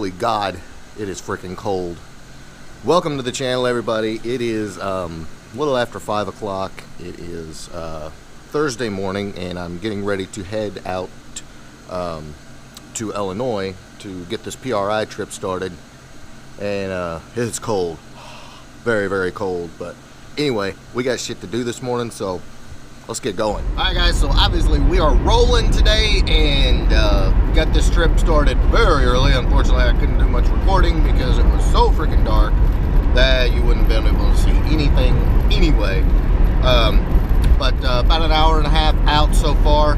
Holy God, it is freaking cold. Welcome to the channel, everybody. It is a little after 5 o'clock. It is Thursday morning, and I'm getting ready to head out to Illinois to get this PRI trip started. And it's cold. Very, very cold. But anyway, we got shit to do this morning, so let's get going. Alright guys, so obviously we are rolling today, and got this trip started very early. Unfortunately, I couldn't do much recording because it was so freaking dark that you wouldn't have been able to see anything anyway. But about an hour and a half out so far.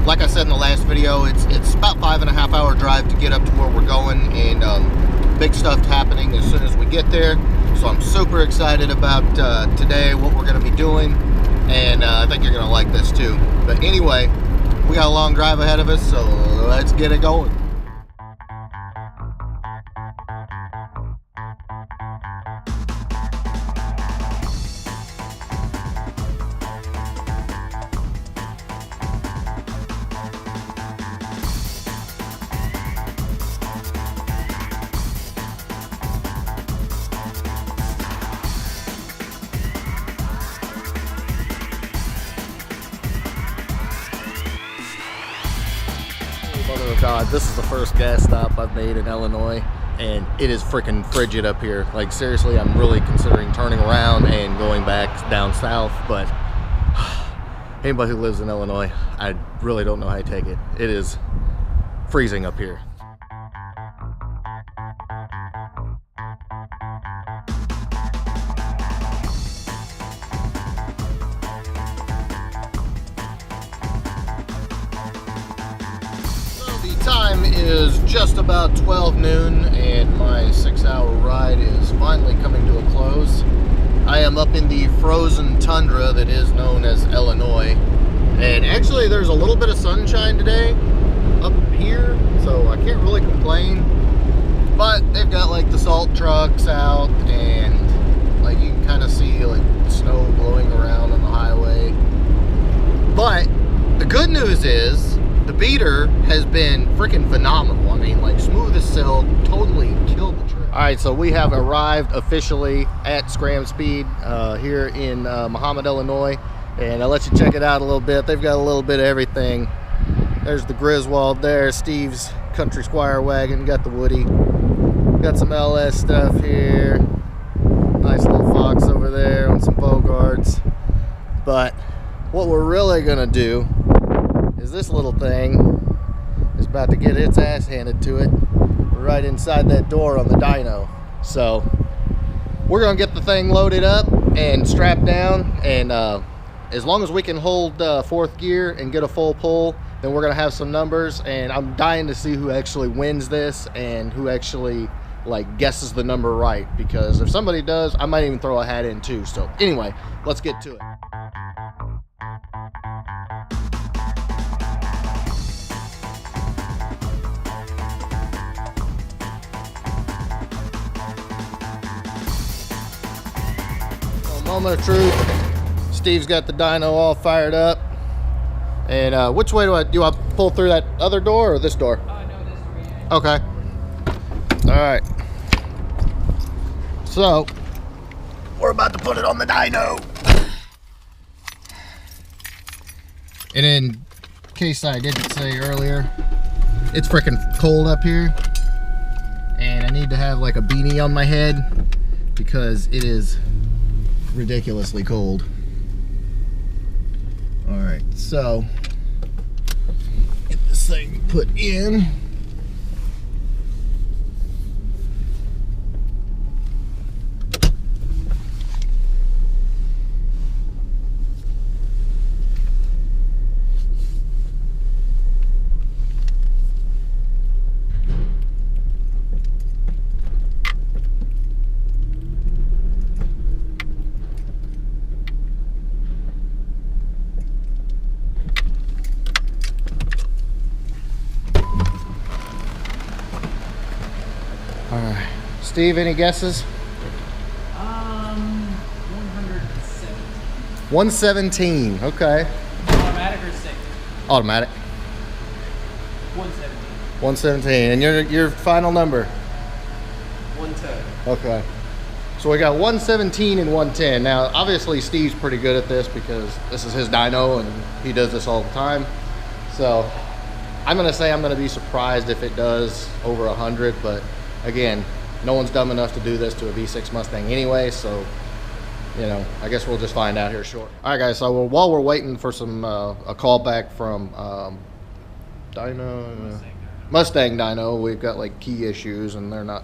Like I said in the last video, it's about 5.5 hour drive to get up to where we're going, and big stuff happening as soon as we get there. So I'm super excited about today, what we're going to be doing, and I think you're going to like this too. But anyway, we got a long drive ahead of us, so let's get it going. Oh God, this is the first gas stop I've made in Illinois, and it is freaking frigid up here. Like seriously, I'm really considering turning around and going back down south, but anybody who lives in Illinois, I really don't know how to take it. It is freezing up here. Time is just about 12 noon, and my 6-hour ride is finally coming to a close. I am up in the frozen tundra that is known as Illinois, and actually there's a little bit of sunshine today up here, so I can't really complain. But they've got like the salt trucks out, and like you can kind of see like snow blowing around on the highway. But the good news is the beater has been freaking phenomenal. I mean, like smooth as silk, totally killed the trip. All right, so we have arrived officially at Scram Speed here in Mahomet, Illinois, and I'll let you check it out a little bit. They've got a little bit of everything. There's the Griswold there, Steve's Country Squire wagon, got the Woody, got some LS stuff here, nice little Fox over there on some Bogarts. But what we're really gonna do is this little thing is about to get its ass handed to it right inside that door on the dyno. So we're gonna get the thing loaded up and strapped down, and as long as we can hold fourth gear and get a full pull, then we're gonna have some numbers. And I'm dying to see who actually wins this and who actually like guesses the number right, because if somebody does, I might even throw a hat in too. So anyway, let's get to it. Moment of truth. Steve's got the dyno all fired up. And which way do I pull through that other door or this door? No, this door. Okay. All right. So we're about to put it on the dyno. And in case I didn't say earlier, it's freaking cold up here, and I need to have like a beanie on my head because it is ridiculously cold. All right, so get this thing put in. All right, Steve, any guesses? 117. 117, okay. Automatic or six? Automatic. 117. 117. And your final number? 110. Okay. So we got 117 and 110. Now, obviously, Steve's pretty good at this because this is his dyno and he does this all the time. So I'm going to say I'm going to be surprised if it does over 100. But again, no one's dumb enough to do this to a V6 Mustang anyway. So, you know, I guess we'll just find out here short. All right, guys. So while we're waiting for some a call back from Mustang Dyno, we've got like key issues and they're not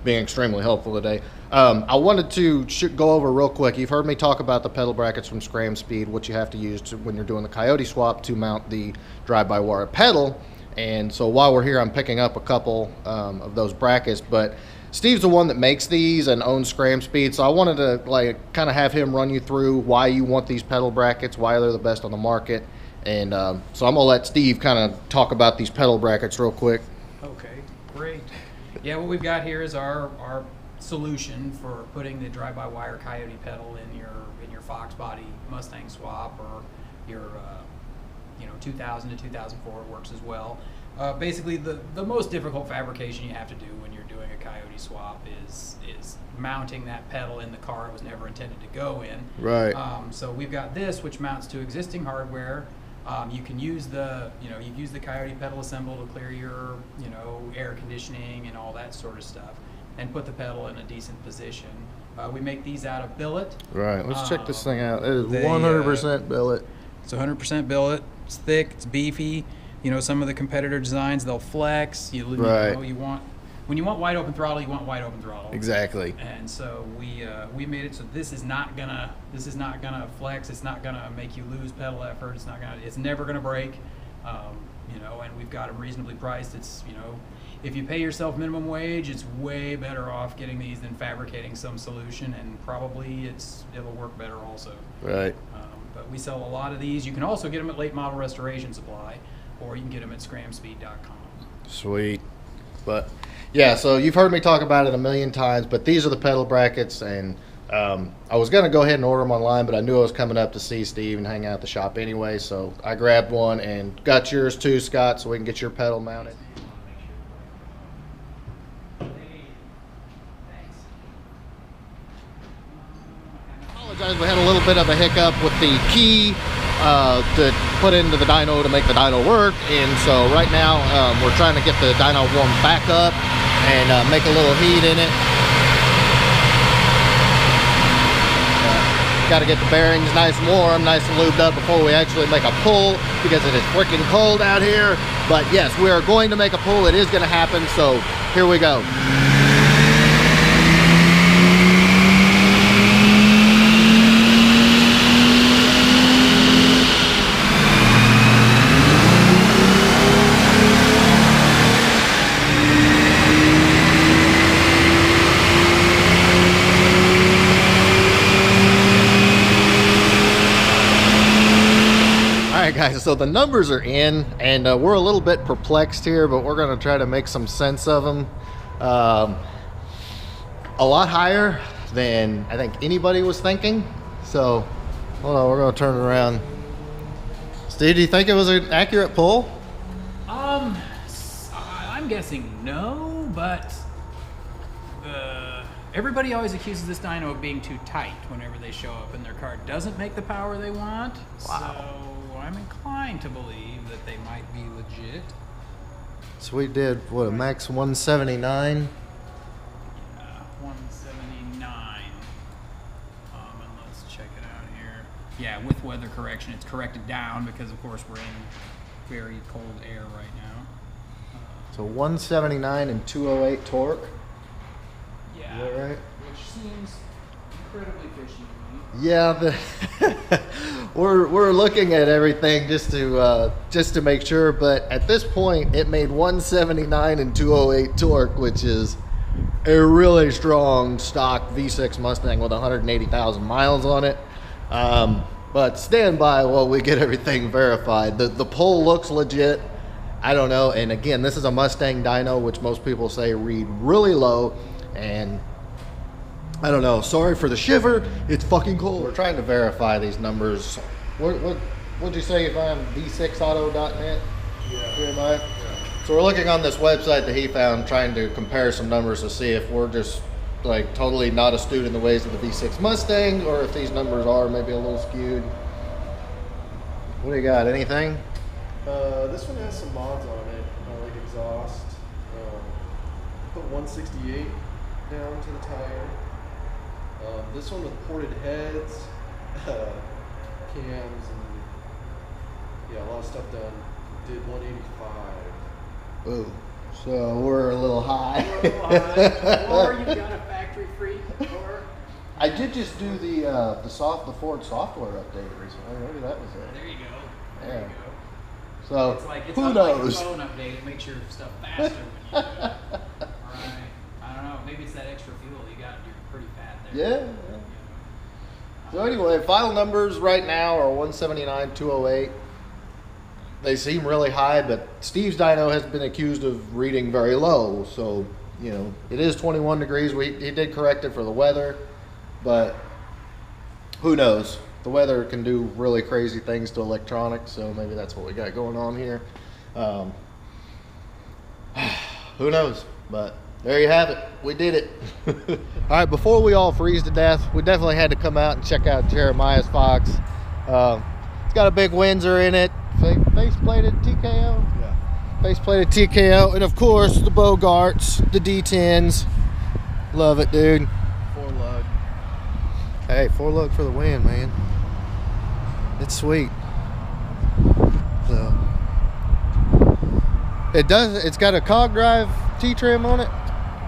being extremely helpful today. I wanted to go over real quick. You've heard me talk about the pedal brackets from Scram Speed, what you have to use when you're doing the Coyote swap to mount the drive-by-wire pedal. And so while we're here, I'm picking up a couple of those brackets. But Steve's the one that makes these and owns Scram Speed, so I wanted to like kind of have him run you through why you want these pedal brackets, why they're the best on the market. And so I'm gonna let Steve kind of talk about these pedal brackets real quick. Okay, great. Yeah, what we've got here is our solution for putting the drive-by-wire Coyote pedal in your Fox body Mustang swap, or your 2000 to 2004 works as well. Basically, the most difficult fabrication you have to do when you're doing a Coyote swap is mounting that pedal in the car it was never intended to go in. Right. So we've got this, which mounts to existing hardware. You can use you use the Coyote pedal assemble to clear your, air conditioning and all that sort of stuff, and put the pedal in a decent position. We make these out of billet. Right. Let's check this thing out. It is 100% billet. It's 100% billet. It's thick. It's beefy. Some of the competitor designs, they'll flex. Right. When you want wide open throttle, you want wide open throttle. Exactly. And so we made it so this is not gonna flex. It's not gonna make you lose pedal effort. It's never gonna break. And we've got them reasonably priced. It's if you pay yourself minimum wage, it's way better off getting these than fabricating some solution, and probably it'll work better also. Right. But we sell a lot of these. You can also get them at Late Model Restoration Supply, or you can get them at scramspeed.com. Sweet. But yeah, so you've heard me talk about it a million times, but these are the pedal brackets, and I was going to go ahead and order them online, but I knew I was coming up to see Steve and hang out at the shop anyway, so I grabbed one and got yours too, Scott, so we can get your pedal mounted. We had a little bit of a hiccup with the key to put into the dyno to make the dyno work, and so right now we're trying to get the dyno warmed back up and make a little heat in it. Got to get the bearings nice and warm, nice and lubed up before we actually make a pull, because it is freaking cold out here. But yes, we are going to make a pull. It is going to happen, so here we go. Guys, so the numbers are in, and we're a little bit perplexed here, but we're going to try to make some sense of them. A lot higher than I think anybody was thinking. So, hold on, we're going to turn it around. Steve, do you think it was an accurate pull? I'm guessing no, but everybody always accuses this dyno of being too tight whenever they show up, and their car doesn't make the power they want. Wow. So I'm inclined to believe that they might be legit. So we did, what, a max 179? Yeah, 179. And let's check it out here. Yeah, with weather correction, it's corrected down because, of course, we're in very cold air right now. So 179 and 208 torque. Yeah, is that right? Which seems incredibly fishy to me. Yeah, we're looking at everything just to make sure, but at this point it made 179 and 208 torque, which is a really strong stock V6 Mustang with 180,000 miles on it. But stand by while we get everything verified. The pull looks legit. I don't know, and again, this is a Mustang dyno, which most people say read really low, and I don't know. Sorry for the shiver. It's fucking cold. We're trying to verify these numbers. What'd you say if I'm v6auto.net? Yeah. Here am I? Yeah. So we're looking on this website that he found, trying to compare some numbers to see if we're just like totally not astute in the ways of the V6 Mustang, or if these numbers are maybe a little skewed. What do you got? Anything? This one has some mods on it, like exhaust. Put 168 down to the tire. This one with ported heads, cams, and yeah, a lot of stuff done. Did 185. Ooh, so we're a little high. Or you got a factory free, or I did just do the Ford software update recently. Maybe that was it. there you go. Yeah. There you go. So It's like it's who unlike knows? your phone update. It makes your stuff faster when you do it. Right. I don't know. Maybe it's that extra fuel you got. You're pretty fat there. Yeah. So anyway, final numbers right now are 179,208. They seem really high, but Steve's dyno has been accused of reading very low. So, you know, it is 21 degrees. He did correct it for the weather, but who knows? The weather can do really crazy things to electronics, so maybe that's what we got going on here. Who knows? But there you have it. We did it. All right, before we all freeze to death, we definitely had to come out and check out Jeremiah's Fox. It's got a big Windsor in it, face-plated TKO. Yeah. Face-plated TKO, and of course the Bogarts, the D10s. Love it, dude. 4-lug. Hey, 4-lug for the win, man. It's sweet. So it's got a cog drive T-trim on it.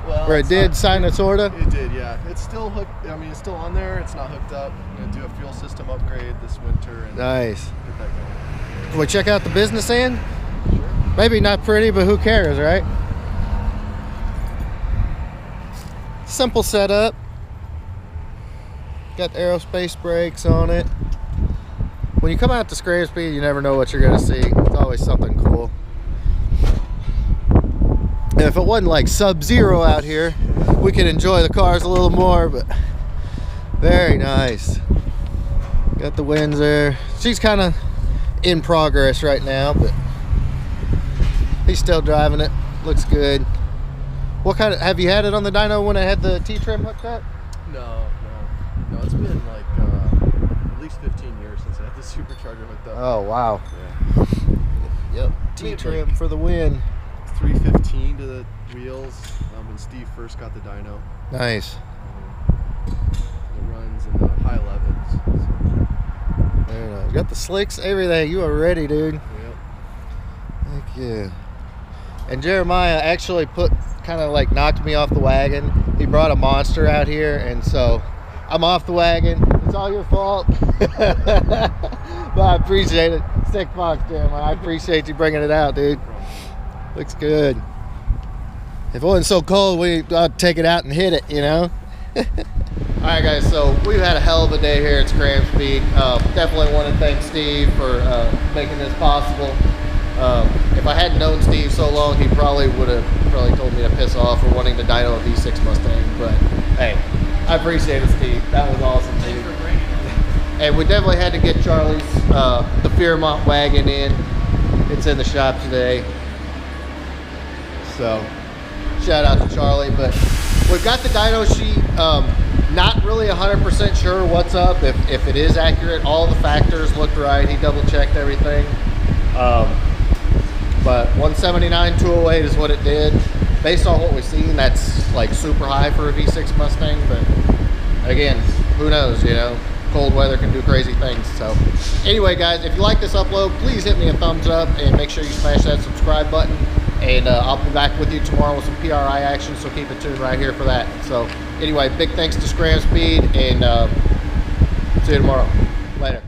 Well, Or it did, sorta. It did, yeah. It's still hooked. I mean, it's still on there. It's not hooked up. I'm gonna do a fuel system upgrade this winter and Nice. get that going. Can we check out the business end? Sure. Maybe not pretty, but who cares, right? Simple setup. Got aerospace brakes on it. When you come out to Scram Speed, you never know what you're gonna see. It's always something cool. And if it wasn't like Sub-Zero out here, we could enjoy the cars a little more, but very nice. Got the Windsor. She's kind of in progress right now, but he's still driving it. Looks good. What kind of, have you had it on the dyno when I had the T-trim hooked up? No. It's been like at least 15 years since I had the supercharger hooked up. Oh, wow. Yeah. Yep. T-trim for the win. 315 to the wheels when Steve first got the dyno. Nice. It runs in the high 11s. So, Very nice. Got the slicks, everything. You are ready, dude. yep. Heck yeah. And Jeremiah actually knocked me off the wagon. He brought a monster out here, and so I'm off the wagon. It's all your fault. But I appreciate it. Sick Fox, Jeremiah. I appreciate you bringing it out, dude. Looks good. If it wasn't so cold, I'd take it out and hit it, you know? Alright guys, so we've had a hell of a day here at Scram Speed. Definitely want to thank Steve for making this possible. If I hadn't known Steve so long, he probably would have told me to piss off for wanting to dyno a V6 Mustang. But hey, I appreciate it, Steve. That was awesome, Thanks dude. for bringing it. And we definitely had to get Charlie's the Fairmont wagon in. It's in the shop today. So shout out to Charlie. But we've got the dyno sheet. Not really 100% sure what's up, if it is accurate. All the factors looked right. He double checked everything. But 179,208 is what it did. Based on what we've seen, that's like super high for a V6 Mustang. But again, who knows, you know? Cold weather can do crazy things. So anyway, guys, if you like this upload, please hit me a thumbs up and make sure you smash that subscribe button. And I'll be back with you tomorrow with some PRI action, so keep it tuned right here for that. So anyway, big thanks to Scram Speed, and see you tomorrow. Later.